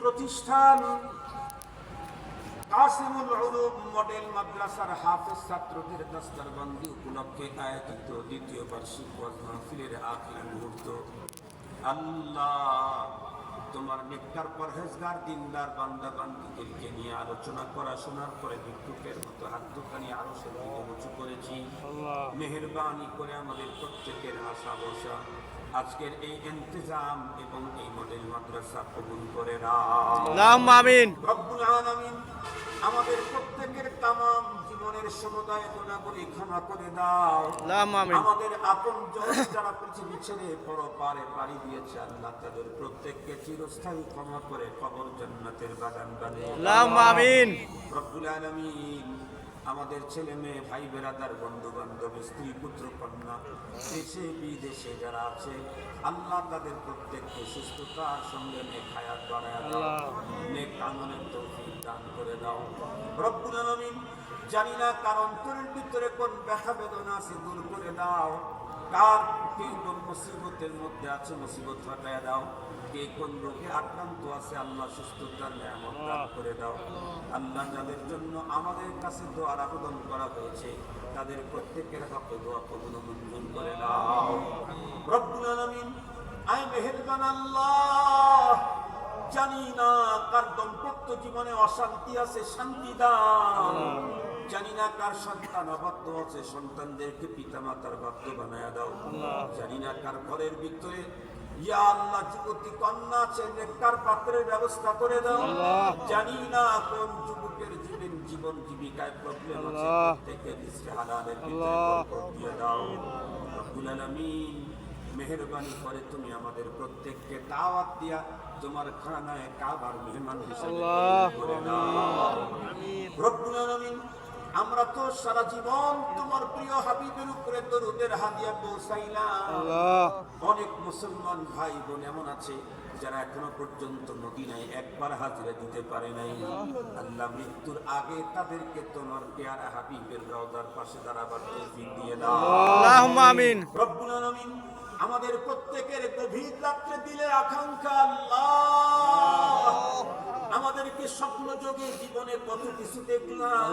প্রতিষ্ঠান কাসিমুল উলুম মডেল মাদ্রাসার হাফেজ ছাত্রদের দস্তরবন্দি উপলক্ষে আয়োজিত দ্বিতীয় বার্ষিক ওয়াজ মাহফিলের আখির মুহূর্ত। আল্লাহ তোমার নেককার পরহেজগার দিনদার বান্দা বান্দীদেরকে নিয়ে আলোচনা করা শোনার পরে ভিক্ষুকের মতো হাত দুখানি আরো সে উঁচু করেছি। মেহেরবানি করে আমাদের প্রত্যেকের আশা বসা আজকের এই ইন্তজাম এবং এই মডেল মাদ্রাসা কবুল করে আল্লাহুম্মা আমিন। রব্বুল আলামিন আমাদের প্রত্যেকের তামাম জীবনের সমুদায় গুনাহগুলি ক্ষমা করে দাও। আল্লাহুম্মা আমিন। আমাদের আপনজন যারা পৃথিবী ছেড়ে পরপারে পাড়ি দিয়েছে আল্লাহ তাদের প্রত্যেককে চিরস্থায়ী ক্ষমা করে কবর জান্নাতের বাগান বানিয়ে আল্লাহুম্মা আমিন। রব্বুল আলামিন আমাদের ছেলে মেয়ে ভাই বেরাদার বন্ধু বান্ধব স্ত্রী পুত্র কন্যা দেশে বিদেশে যারা আছে আল্লাহ তাদের প্রত্যেককে সুস্থতার সঙ্গে নেক হায়াত বাড়ায় দাও, নেক আমলের তৌফিক দান করে দাও। রব্বুল আলামিন জানি না কার অন্তরের ভিতরে কোন ব্যথা বেদনা আছে দূর করে দাও, কার কে কোন মুসিবতের মধ্যে আছে মুসিবত হটায় দাও, কে কোন রোগে আক্রান্ত আছে আল্লাহ সুস্থতার নিয়ামত দান করে দাও। আল্লাহ যাদের জন্য আমাদের কাছে দোয়ার আবেদন করা হয়েছে তাদের প্রত্যেকের হকে দোয়া কবুল মঞ্জুর করে দাও। রব্বুল আলামিন আয় মেহেরবান আল্লাহ জানি না কার দাম্পত্য জীবনে অশান্তি আছে শান্তি দাও, জানি না কার সন্তান অবাধ্য আছে সন্তানদেরকে পিতা মাতার বাধ্য বানায়া দাও, জানি না কার ঘরের ভিতরে ইয়া আল্লাহ যুবতী কন্যা আছে নেককার পাত্রের ব্যবস্থা করে দাও, জানি না কোন যুবকের জীবন জীবিকায় প্রবলেম আছে প্রত্যেকের রিজকে হালালের ভিতরে বরকত দিয়ে দাও। রব্বুল আলামিন মেহেরবানি করে তুমি আমাদের প্রত্যেককে দাওয়াত দিয়া তোমার খানায় কাবার মেহমান হিসেবে করে দাও। রব্বুল আলামিন আমরা তো সারা জীবন তোমার প্রিয় হাবিবের উপরে দরুদের হাদিয়া পৌঁছাইলাম। অনেক মুসলমান ভাই বোন এমন আছে যারা এখনো পর্যন্ত মদিনায় একবার হাজিরা দিতে পারে নাই। আল্লাহ মৃত্যুর আগে তাদেরকে তোমার পেয়ারা হাবিবের রওজার পাশে দাঁড়াবার তৌফিক দিয়ে দাও। আল্লাহুম্মা আমিন। রব্বুল আলামিন আমাদের প্রত্যেকের গভীর রাত্রে দিলে আকাঙ্ক্ষা আল্লাহ আমাদেরকে স্বপ্ন যোগে জীবনে কত কিছু দেখলাম,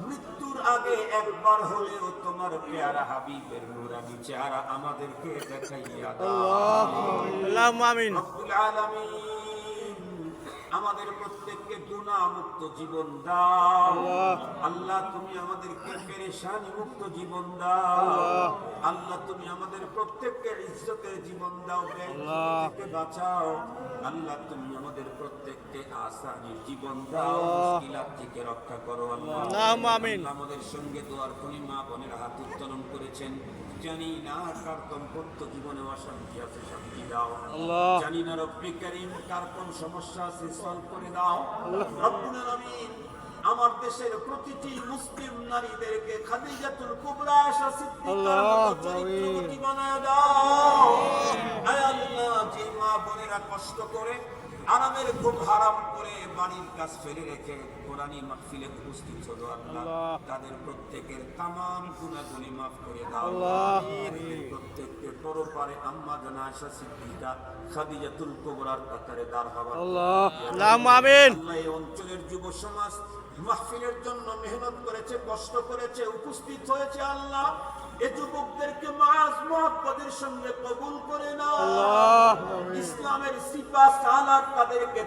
মৃত্যুর আগে একবার হলেও তোমার পেয়ারা হাবিবের নূরানি চেহারা আমাদেরকে দেখাইয়া দাও। আল্লাহুম্মা আমিন। রব্বুল আলামিন আমাদের প্রত্যেককে গুনাহ মুক্ত জীবন দাও। আল্লাহ তুমি আমাদেরকে পেরেশানি মুক্ত জীবন দাও। আল্লাহ তুমি আমাদের প্রত্যেককে ইজ্জতের জীবন দাও, থেকে বাঁচাও। আল্লাহ তুমি আমাদের প্রত্যেককে আসানির জীবন দাও, মুশকিলাত থেকে রক্ষা করো আল্লাহ। আল্লাহুম্মা আমিন। আমাদের সঙ্গে দোয়ার কোন মা বোনের হাত উত্তোলন করেছেন, জানি না কার দাম্পত্য জীবনে অশান্তি আছে শান্তি দাও, জানি না রব্বি কারীম কার কোন সমস্যা আছে সলভ করে দাও। রব্বুল আলামিন আমার দেশের প্রতিটি মুসলিম নারীদেরকে খাদিজাতুল কুবরা আয়েশা সিদ্দিকার মতো চরিত্রবতী বানায় দাও। আয় আল্লাহ যে মা বোনেরা কষ্ট করে আরামের ঘুম হারাম করে বাড়ির কাজ ফেলে রেখে কোরআনী মাহফিলে উপস্থিত হলো আল্লাহ তাদের প্রত্যেকের তামাম গুনাহগুলি মাফ করে দাও। প্রত্যেককে পরপারে আম্মা জানা আয়েশা সিদ্দিকা খাদিজাতুল কুবরার কাতারে দাঁড় হওয়ার আল্লাহুম্মা আমিন। আল্লাহ এই অঞ্চলের যুব সমাজ মাহফিলের জন্য মেহনত করেছে কষ্ট করেছে উপস্থিত হয়েছে আল্লাহ এ যুবকদেরকে মাআজ মুহাব্বতের সঙ্গে কবুল করে নাও। ইসলামের সিফাত সালাত তাদেরকে